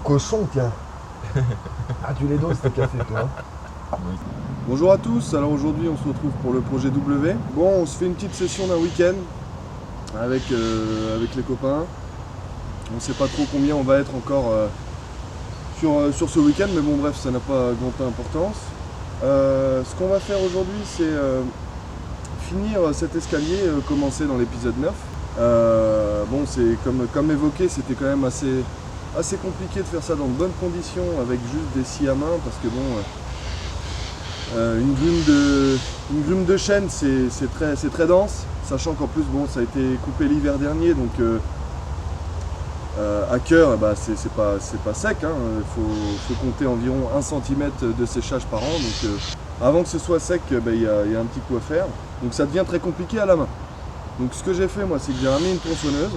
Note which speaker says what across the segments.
Speaker 1: cochon, tiens. Ah, tu les doses, tes cafés, toi.
Speaker 2: Oui.
Speaker 3: Bonjour à tous, alors aujourd'hui on se retrouve pour le projet W. Bon, on se fait une petite session d'un week-end avec les copains. On ne sait pas trop combien on va être encore sur ce week-end, mais bon bref, ça n'a pas grande importance. Ce qu'on va faire aujourd'hui, c'est finir cet escalier commencé dans l'épisode 9. Bon, c'est comme évoqué, c'était quand même assez compliqué de faire ça dans de bonnes conditions avec juste des scies à main, parce que bon, une grume de chêne c'est très dense, sachant qu'en plus bon, ça a été coupé l'hiver dernier, donc à cœur bah, c'est pas sec, hein. Faut compter environ 1 cm de séchage par an, donc avant que ce soit sec, bah, y a un petit coup à faire, donc ça devient très compliqué à la main. Donc ce que j'ai fait moi, c'est que j'ai ramené une tronçonneuse,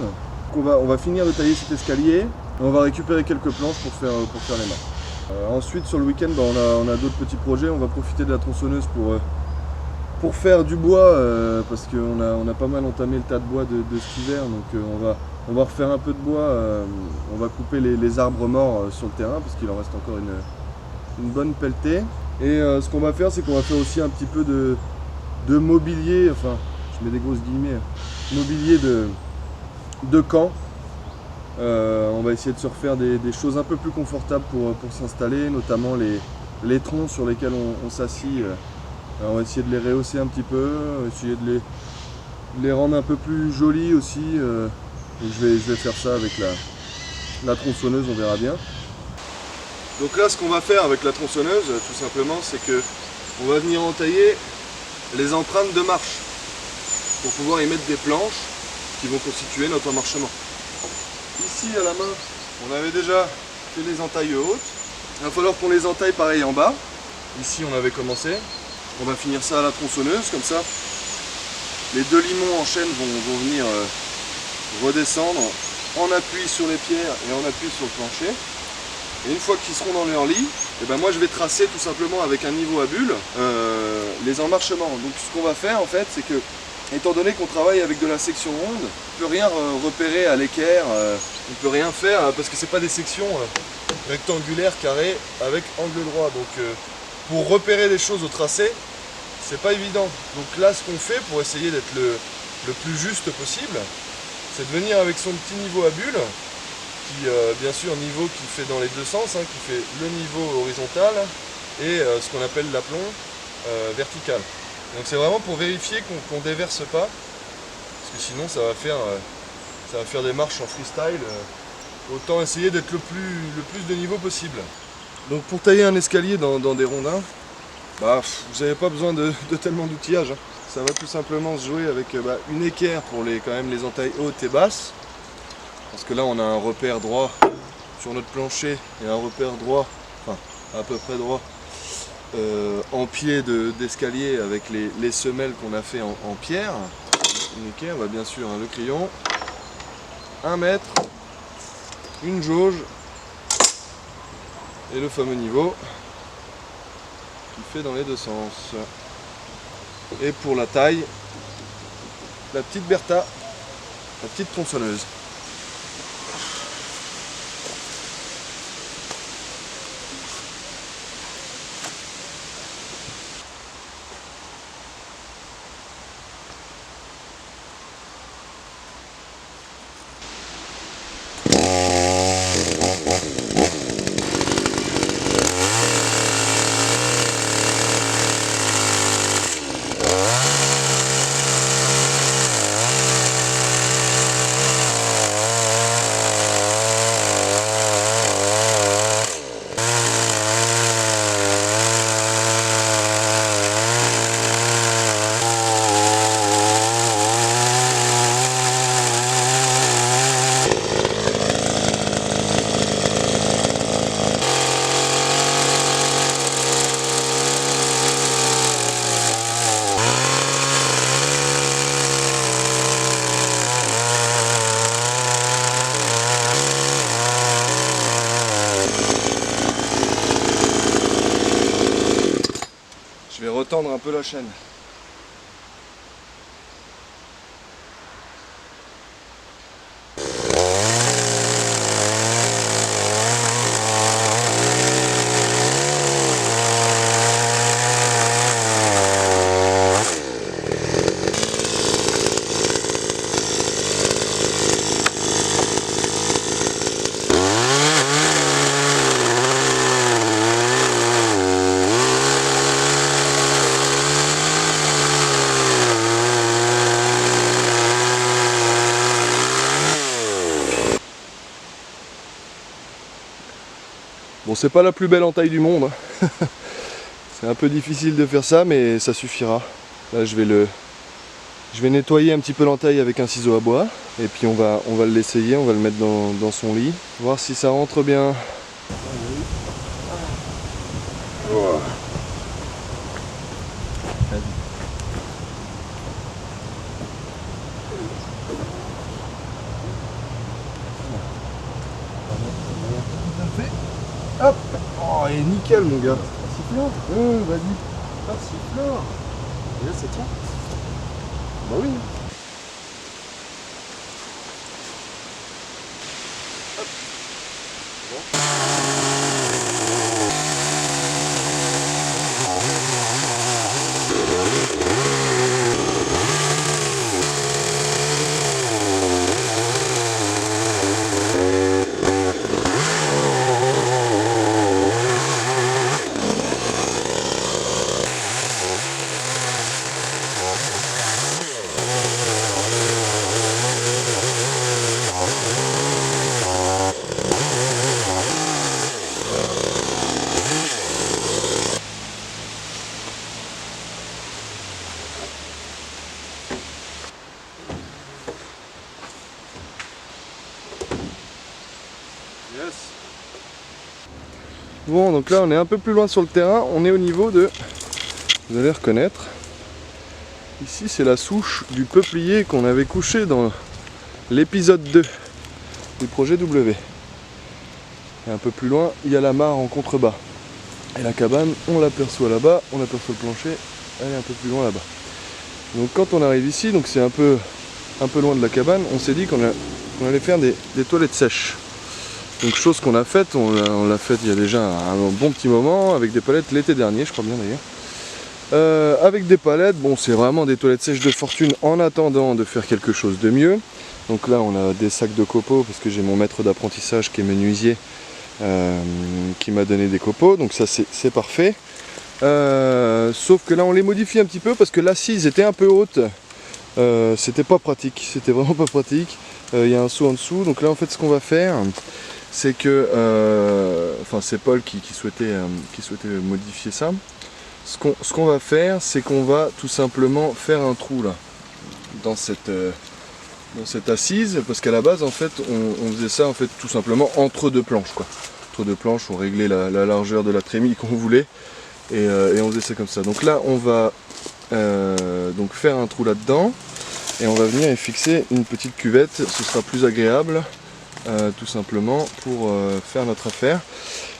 Speaker 3: on va finir de tailler cet escalier et on va récupérer quelques planches pour faire les mains. Ensuite sur le week-end bah, on a d'autres petits projets, on va profiter de la tronçonneuse pour faire du bois, parce qu'on a pas mal entamé le tas de bois de cet hiver, donc on va refaire un peu de bois, on va couper les arbres morts sur le terrain parce qu'il en reste encore une bonne pelletée. Et ce qu'on va faire, c'est qu'on va faire aussi un petit peu de mobilier, enfin je mets des grosses guillemets, mobilier de camp. On va essayer de se refaire des choses un peu plus confortables pour s'installer, notamment les troncs sur lesquels on s'assit. On va essayer de les rehausser un petit peu, essayer de les rendre un peu plus jolis aussi. Je vais faire ça avec la tronçonneuse, on verra bien. Donc là, ce qu'on va faire avec la tronçonneuse, tout simplement, c'est que on va venir entailler les empreintes de marche pour pouvoir y mettre des planches qui vont constituer notre emmarchement. Ici, à la main, on avait déjà fait les entailles hautes. Il va falloir qu'on les entaille pareil en bas. Ici, on avait commencé. On va finir ça à la tronçonneuse, comme ça. Les deux limons en chaîne vont venir redescendre en appui sur les pierres et en appui sur le plancher. Et une fois qu'ils seront dans leur lit, et ben moi je vais tracer tout simplement avec un niveau à bulle les emmarchements. Donc ce qu'on va faire en fait, c'est que, étant donné qu'on travaille avec de la section ronde, on ne peut rien repérer à l'équerre, on ne peut rien faire parce que c'est pas des sections rectangulaires, carrées, avec angle droit. Donc pour repérer des choses au tracé, c'est pas évident. Donc là ce qu'on fait pour essayer d'être le plus juste possible, c'est de venir avec son petit niveau à bulle, qui bien sûr niveau qui fait dans les deux sens, hein, qui fait le niveau horizontal et ce qu'on appelle l'aplomb vertical. Donc c'est vraiment pour vérifier qu'on ne déverse pas, parce que sinon ça va faire des marches en freestyle. Autant essayer d'être le plus de niveau possible. Donc pour tailler un escalier dans des rondins, bah, vous n'avez pas besoin de tellement d'outillage, hein. Ça va tout simplement se jouer avec une équerre pour quand même les entailles hautes et basses. Parce que là on a un repère droit sur notre plancher et un repère droit, enfin à peu près droit, en pied d'escalier avec les semelles qu'on a fait en pierre. Une équerre, bah, bien sûr, hein, le crayon, 1 mètre, une jauge et le fameux niveau qui fait dans les deux sens. Et pour la taille, la petite Bertha, la petite tronçonneuse. Je vais retendre un peu la chaîne. c'est pas la plus belle entaille du monde. Hein. C'est un peu difficile de faire ça, mais ça suffira. Là, je vais nettoyer un petit peu l'entaille avec un ciseau à bois. Et puis on va l'essayer, on va le mettre dans son lit. Voir si ça rentre bien. Voilà. Hop. Oh, il est nickel mon gars.
Speaker 1: Sifflant.
Speaker 3: Vas-y.
Speaker 1: Pas sifflant. Et là, ça tient.
Speaker 3: Bah oui. Yes. Bon, donc là on est un peu plus loin sur le terrain, on est au niveau de, vous allez reconnaître, ici c'est la souche du peuplier qu'on avait couché dans l'épisode 2 du projet W. Et un peu plus loin, il y a la mare en contrebas. Et la cabane, on l'aperçoit là-bas, on aperçoit le plancher, elle est un peu plus loin là-bas. Donc quand on arrive ici, donc c'est un peu loin de la cabane, on s'est dit qu'on allait faire des toilettes sèches. Donc chose qu'on a faite, on l'a faite il y a déjà un bon petit moment, avec des palettes l'été dernier, je crois bien d'ailleurs. Avec des palettes, bon c'est vraiment des toilettes sèches de fortune en attendant de faire quelque chose de mieux. Donc là on a des sacs de copeaux, parce que j'ai mon maître d'apprentissage qui est menuisier, qui m'a donné des copeaux, donc ça c'est parfait. Sauf que là on les modifie un petit peu, parce que l'assise était un peu haute. C'était pas pratique, c'était vraiment pas pratique. Il y a un seau en dessous, donc là en fait ce qu'on va faire, c'est que, enfin c'est Paul qui souhaitait modifier ça. Ce qu'on va faire, c'est qu'on va tout simplement faire un trou là, dans cette assise, parce qu'à la base en fait on faisait ça en fait tout simplement entre deux planches quoi. Entre deux planches, on réglait la largeur de la trémie qu'on voulait, et on faisait ça comme ça. Donc là on va donc faire un trou là-dedans, et on va venir et fixer une petite cuvette, ce sera plus agréable. Tout simplement pour faire notre affaire.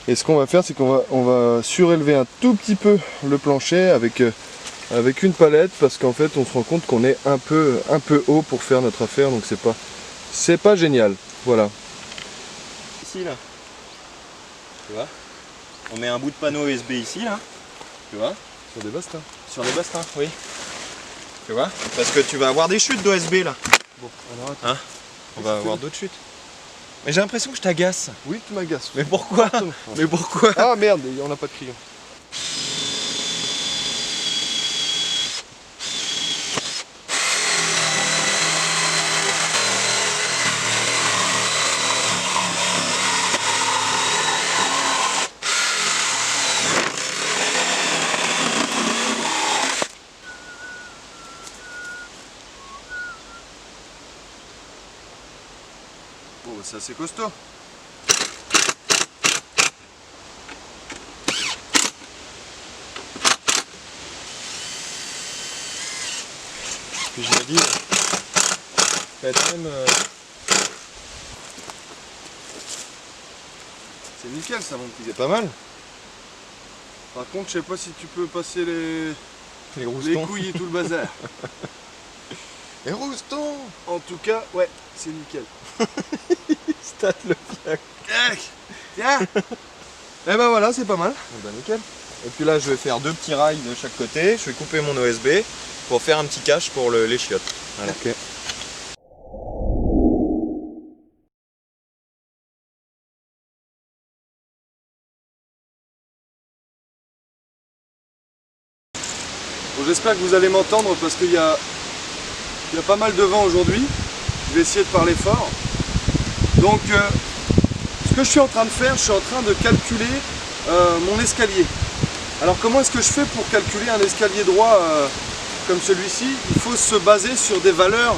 Speaker 3: Et ce qu'on va faire, c'est qu'on va surélever un tout petit peu le plancher avec une palette, parce qu'en fait on se rend compte qu'on est un peu haut pour faire notre affaire, donc c'est pas génial. Voilà.
Speaker 2: Ici là, tu vois, on met un bout de panneau USB ici là, tu vois,
Speaker 3: Sur des bastins.
Speaker 2: sur les bastins, oui. Tu vois, parce que tu vas avoir des chutes d'OSB là.
Speaker 3: Bon, alors attends.
Speaker 2: Hein, on va avoir d'autres chutes. Mais j'ai l'impression que je t'agace.
Speaker 3: Oui, tu m'agaces.
Speaker 2: Mais pourquoi? Mais pourquoi?
Speaker 3: Ah merde, on n'a pas de crayon. Bon, c'est assez costaud.
Speaker 2: Puis je me dis, peut-être même...
Speaker 3: C'est nickel ça mon petit
Speaker 2: c'est
Speaker 3: gars.
Speaker 2: pas mal.
Speaker 3: Par contre, je sais pas si tu peux passer les
Speaker 2: Les
Speaker 3: couilles et tout le bazar.
Speaker 2: Les roustons.
Speaker 3: En tout cas, ouais, c'est nickel.
Speaker 2: Stat le fiac.
Speaker 3: Tiens. Eh ben voilà, c'est pas mal.
Speaker 2: Bah nickel. Et puis là je vais faire 2 petits rails de chaque côté, je vais couper mon OSB pour faire un petit cache pour les chiottes. Voilà.
Speaker 3: Ok. Bon, j'espère que vous allez m'entendre parce qu'il y a pas mal de vent aujourd'hui. Je vais essayer de parler fort. Donc, Ce que je suis en train de faire, je suis en train de calculer mon escalier. Alors comment est-ce que je fais pour calculer un escalier droit comme celui-ci? Il faut se baser sur des valeurs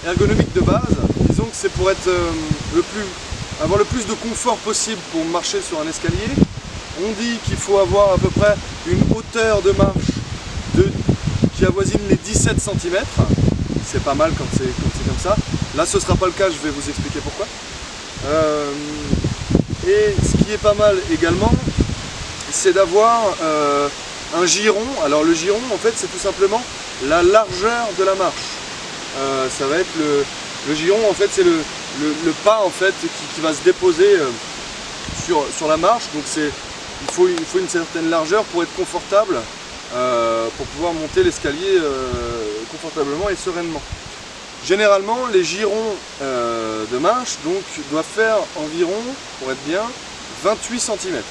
Speaker 3: ergonomiques de base. Disons que c'est pour être avoir le plus de confort possible pour marcher sur un escalier. On dit qu'il faut avoir à peu près une hauteur de marche qui avoisine les 17 cm. C'est pas mal quand c'est comme ça. Là ce ne sera pas le cas, je vais vous expliquer pourquoi. Et ce qui est pas mal également, c'est d'avoir un giron. Alors le giron en fait c'est tout simplement la largeur de la marche. Ça va être le giron en fait c'est le pas en fait qui va se déposer sur la marche. Donc il faut une certaine largeur pour être confortable, pour pouvoir monter l'escalier confortablement et sereinement. Généralement les girons de marche donc, doivent faire environ, pour être bien, 28 cm.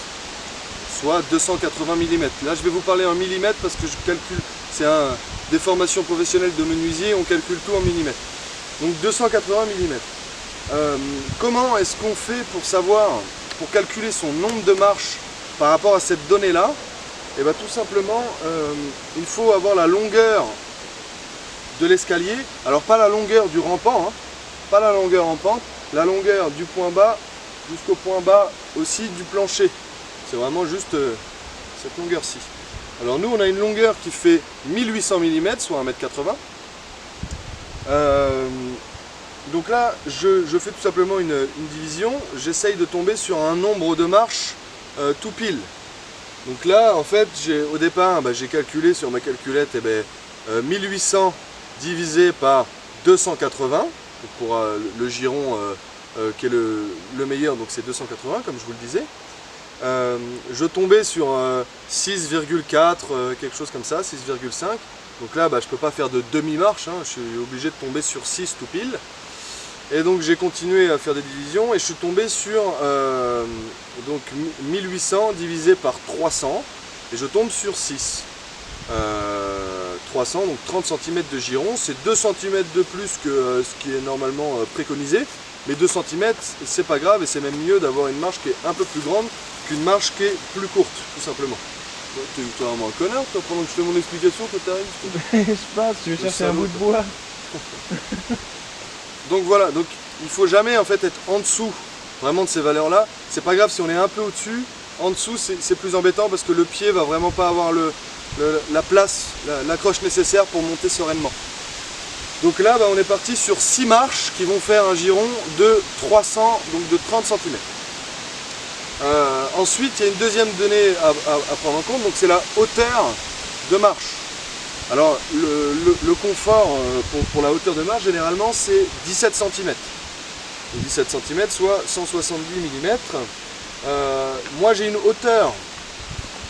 Speaker 3: Soit 280 mm. Là je vais vous parler en millimètres parce que je calcule, c'est des formations professionnelles de menuisier, on calcule tout en millimètres. Donc 280 mm. Comment est-ce qu'on fait pour calculer son nombre de marches par rapport à cette donnée là? Et bien tout simplement, il faut avoir la longueur de l'escalier. Alors pas la longueur du rampant, hein, pas la longueur en pente, la longueur du point bas jusqu'au point bas aussi du plancher. C'est vraiment juste cette longueur-ci. Alors nous on a une longueur qui fait 1800 mm, soit 1,80 m. Donc là je fais tout simplement une division, j'essaye de tomber sur un nombre de marches tout pile. Donc là en fait au départ j'ai calculé sur ma calculette 1800 divisé par 280 pour le giron qui est le meilleur, donc c'est 280 comme je vous le disais. Je tombais sur 6,4, quelque chose comme ça, 6,5. Donc là je peux pas faire de demi-marche, hein, je suis obligé de tomber sur 6 tout pile. Et donc j'ai continué à faire des divisions et je suis tombé sur donc 1800 divisé par 300 et je tombe sur 6. 300, donc 30 cm de giron, c'est 2 cm de plus que ce qui est normalement préconisé, mais 2 cm c'est pas grave et c'est même mieux d'avoir une marche qui est un peu plus grande qu'une marche qui est plus courte, tout simplement. T'es vraiment un connard toi, pendant que je fais mon explication, toi t'arrives.
Speaker 2: Je sais pas, si tu veux chercher un bout de bois.
Speaker 3: Donc voilà, donc il faut jamais en fait être en dessous vraiment de ces valeurs là. C'est pas grave si on est un peu au-dessus, en dessous c'est plus embêtant parce que le pied va vraiment pas avoir la place, l'accroche nécessaire pour monter sereinement. Donc là on est parti sur 6 marches qui vont faire un giron de 300, donc de 30 cm. Ensuite il y a une deuxième donnée à prendre en compte, donc c'est la hauteur de marche. Alors le confort pour la hauteur de marche généralement c'est 17 cm. 17 cm soit 170 mm. Moi j'ai une hauteur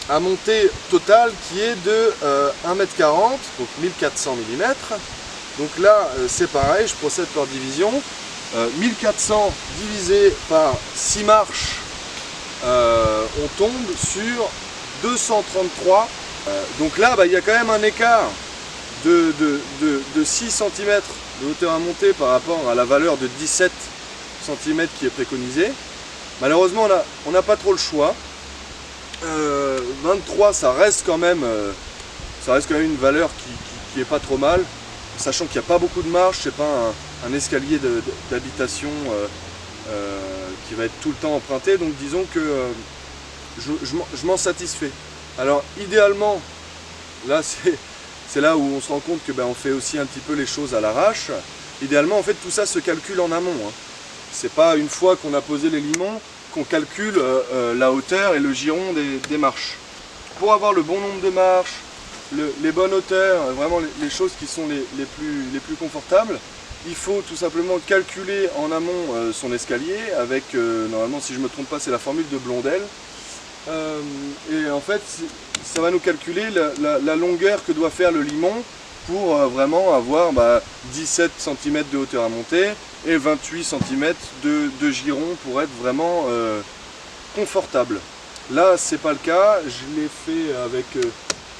Speaker 3: à monter totale qui est de 1,40 m, donc 1400 mm. Donc là c'est pareil, je procède par division. 1400 divisé par 6 marches, on tombe sur 233. Donc là il y a quand même un écart de 6 cm de hauteur à monter par rapport à la valeur de 17 cm qui est préconisée. Malheureusement on n'a pas trop le choix. 23 ça reste quand même une valeur qui est pas trop mal, sachant qu'il n'y a pas beaucoup de marche, c'est pas un escalier d'habitation qui va être tout le temps emprunté, donc disons que je m'en satisfais. Alors idéalement, là c'est là où on se rend compte que on fait aussi un petit peu les choses à l'arrache. Idéalement en fait tout ça se calcule en amont, hein. C'est pas une fois qu'on a posé les limons qu'on calcule la hauteur et le giron des marches. Pour avoir le bon nombre de marches, les bonnes hauteurs, vraiment les choses qui sont les plus confortables, il faut tout simplement calculer en amont son escalier avec, normalement si je ne me trompe pas c'est la formule de Blondel. Et en fait ça va nous calculer la longueur que doit faire le limon pour vraiment avoir 17 cm de hauteur à monter et 28 cm de giron pour être vraiment confortable. Là c'est pas le cas, je l'ai fait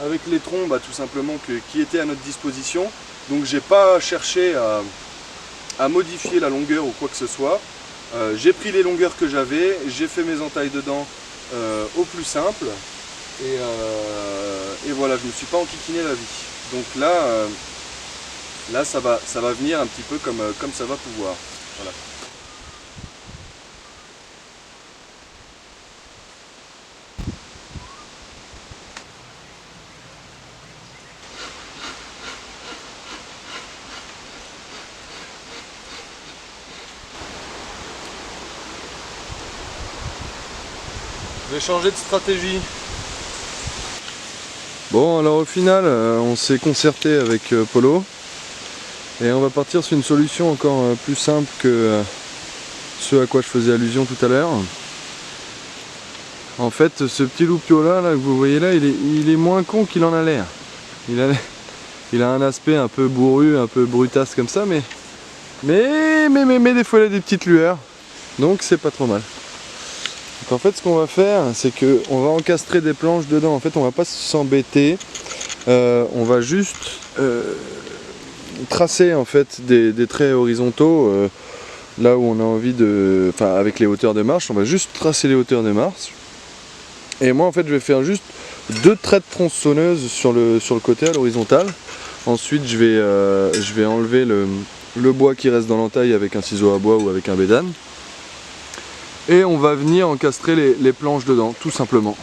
Speaker 3: avec les troncs tout simplement qui étaient à notre disposition, donc j'ai pas cherché à modifier la longueur ou quoi que ce soit. J'ai pris les longueurs que j'avais, j'ai fait mes entailles dedans au plus simple. Et voilà, je ne me suis pas enquiquiné la vie. Donc là, ça va venir un petit peu comme ça va pouvoir. Voilà.
Speaker 2: Je vais changer de stratégie.
Speaker 3: Bon, alors au final, on s'est concerté avec Polo et on va partir sur une solution encore plus simple que ce à quoi je faisais allusion tout à l'heure. En fait, ce petit loupio là que vous voyez là, il est moins con qu'il en a l'air. Il a un aspect un peu bourru, un peu brutasse comme ça, mais des fois il a des petites lueurs, donc c'est pas trop mal. Donc en fait, ce qu'on va faire, c'est que on va encastrer des planches dedans. En fait, on va pas s'embêter, on va juste tracer en fait des traits horizontaux là où on a envie de, enfin avec les hauteurs de marche, on va juste tracer les hauteurs de marche. Et moi en fait je vais faire juste 2 traits de tronçonneuse sur le côté à l'horizontale. Ensuite je vais enlever le bois qui reste dans l'entaille avec un ciseau à bois ou avec un bédane. Et on va venir encastrer les planches dedans, tout simplement.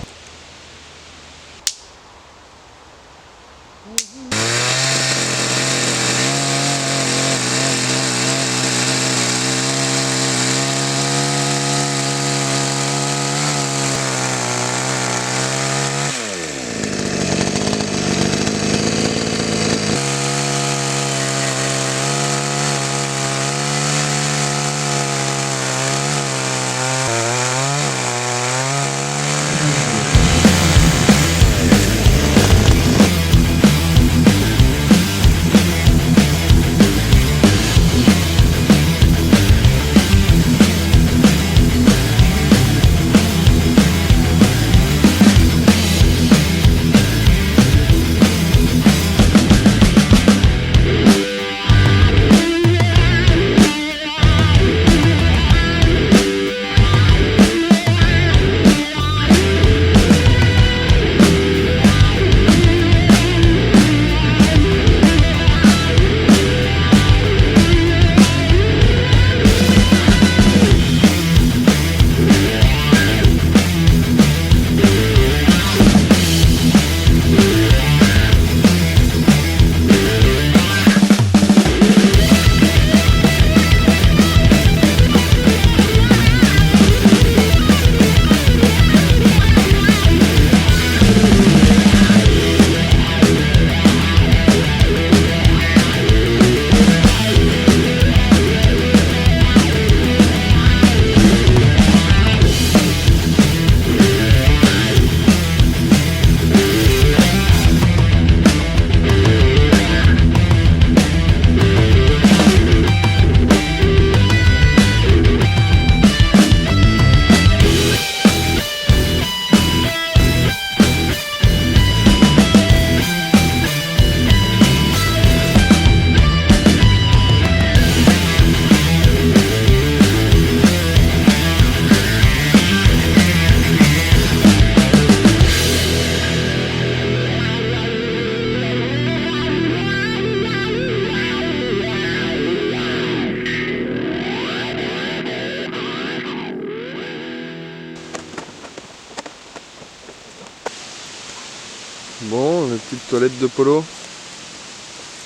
Speaker 3: Bon, la petite toilette de Polo.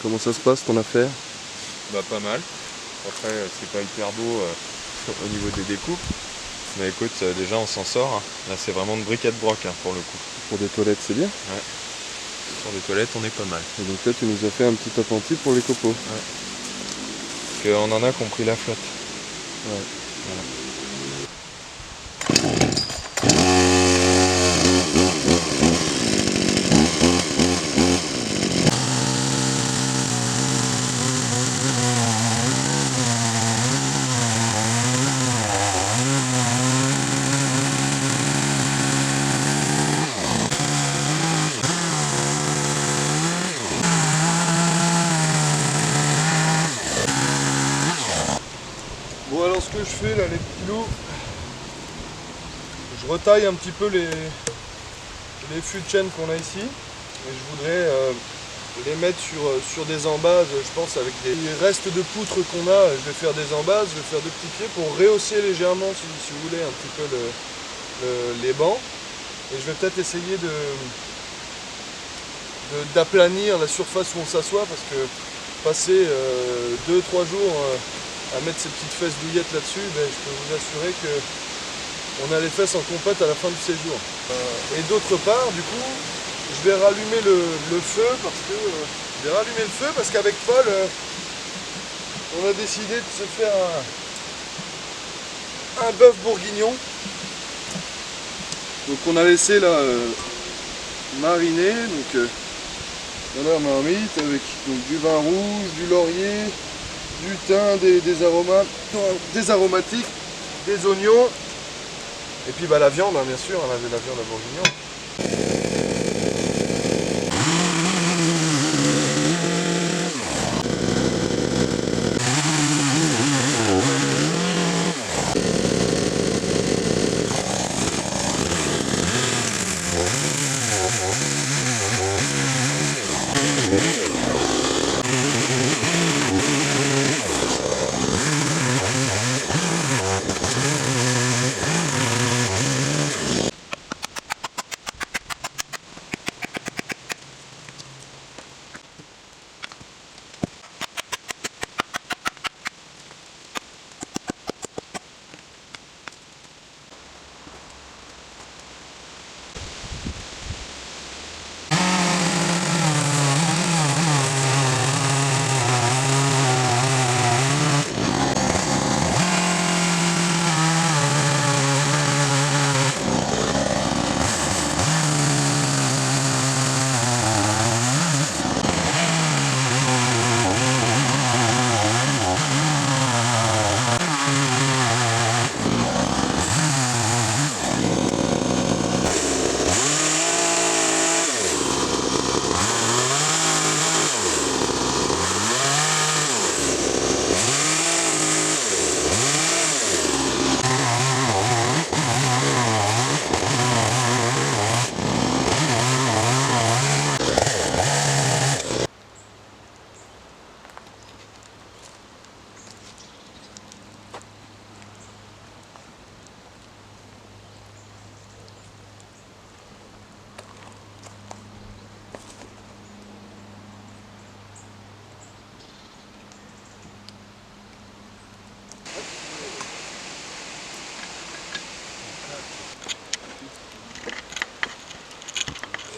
Speaker 3: Comment ça se passe ton affaire?
Speaker 2: Bah pas mal. Après c'est pas hyper beau au niveau des découpes. Mais écoute, déjà on s'en sort. Hein. Là c'est vraiment de bric à de broc hein, pour le coup.
Speaker 3: Pour des toilettes c'est bien.
Speaker 2: Ouais. Sur des toilettes on est pas mal.
Speaker 3: Et donc là tu nous as fait un petit appentis pour les copeaux.
Speaker 2: Ouais. Parce qu'on en a compris la flotte.
Speaker 3: Ouais.
Speaker 2: Voilà.
Speaker 3: Bon alors ce que je fais là, les petits loups, je retaille un petit peu les fûts de chêne qu'on a ici. Et je voudrais les mettre sur des embases, je pense avec des restes de poutres qu'on a. Je vais faire des embases, je vais faire 2 petits pieds pour rehausser légèrement, si vous voulez, un petit peu les bancs. Et je vais peut-être essayer d'aplanir la surface où on s'assoit, parce que passer 2-3 jours à mettre ces petites fesses douillettes là-dessus, ben, je peux vous assurer qu'on a les fesses en compète à la fin du séjour. Et d'autre part, du coup, je vais rallumer le feu parce qu'avec Paul, on a décidé de se faire un bœuf bourguignon. Donc on a laissé là mariner, donc dans la marmite avec donc, du vin rouge, du laurier, du thym, des aromatiques, des oignons, et puis bah, la viande, hein, bien sûr, la viande à bourguignon.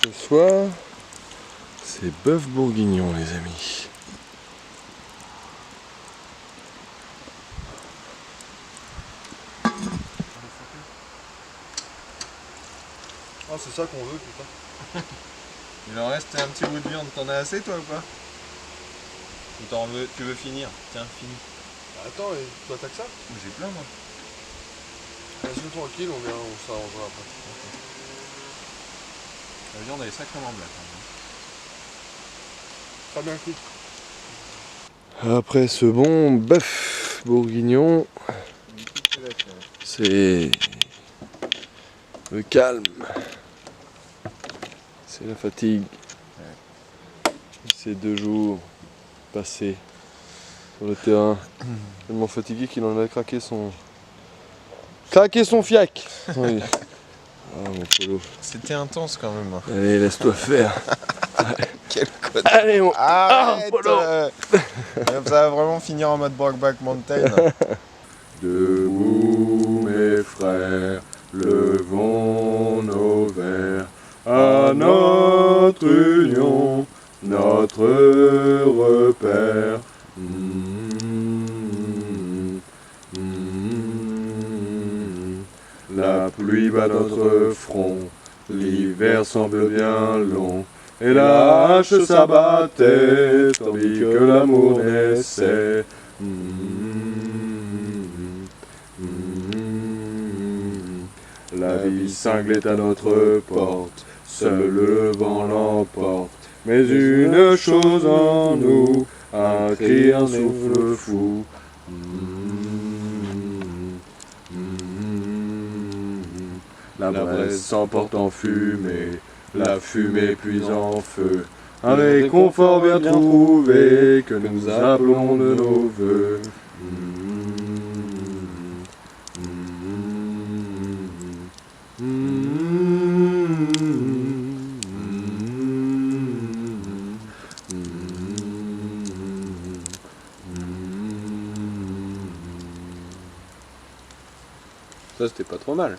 Speaker 3: Ce soir, c'est bœuf bourguignon, les amis. Ah, c'est ça qu'on veut, putain.
Speaker 2: Il en reste un petit bout de viande, t'en as assez toi ou pas? Ou tu veux finir? Tiens, finis.
Speaker 3: Attends, et toi t'as que ça?
Speaker 2: J'ai plein moi.
Speaker 3: Laisse-nous tranquille, on verra, on s'arrangera après.
Speaker 2: La viande elle est sacrément belle.
Speaker 3: Très bien cuit.
Speaker 1: Après ce bon bœuf bourguignon, c'est le calme, c'est la fatigue. Ces 2 jours passés sur le terrain, tellement fatigué qu'il en a craqué son fiac. Oui. Ah mon Polo.
Speaker 2: C'était intense quand même.
Speaker 1: Allez, laisse-toi faire.
Speaker 2: Quel code.
Speaker 1: Allez, mon
Speaker 2: Arrête
Speaker 1: Polo.
Speaker 2: Ça va vraiment finir en mode Brokeback Mountain.
Speaker 1: Debout mes frères, levons nos verres à notre union, notre repère. La pluie bat notre front, l'hiver semble bien long, et la hache s'abattait, tandis que l'amour naissait. La vie cinglait à notre porte, seul le vent l'emporte. Mais une chose en nous, un cri, un souffle fou. La braise s'emporte en fumée, la fumée puis en feu. Un réconfort bien trouvé que nous appelons de nos voeux.
Speaker 4: Ça, c'était pas trop mal.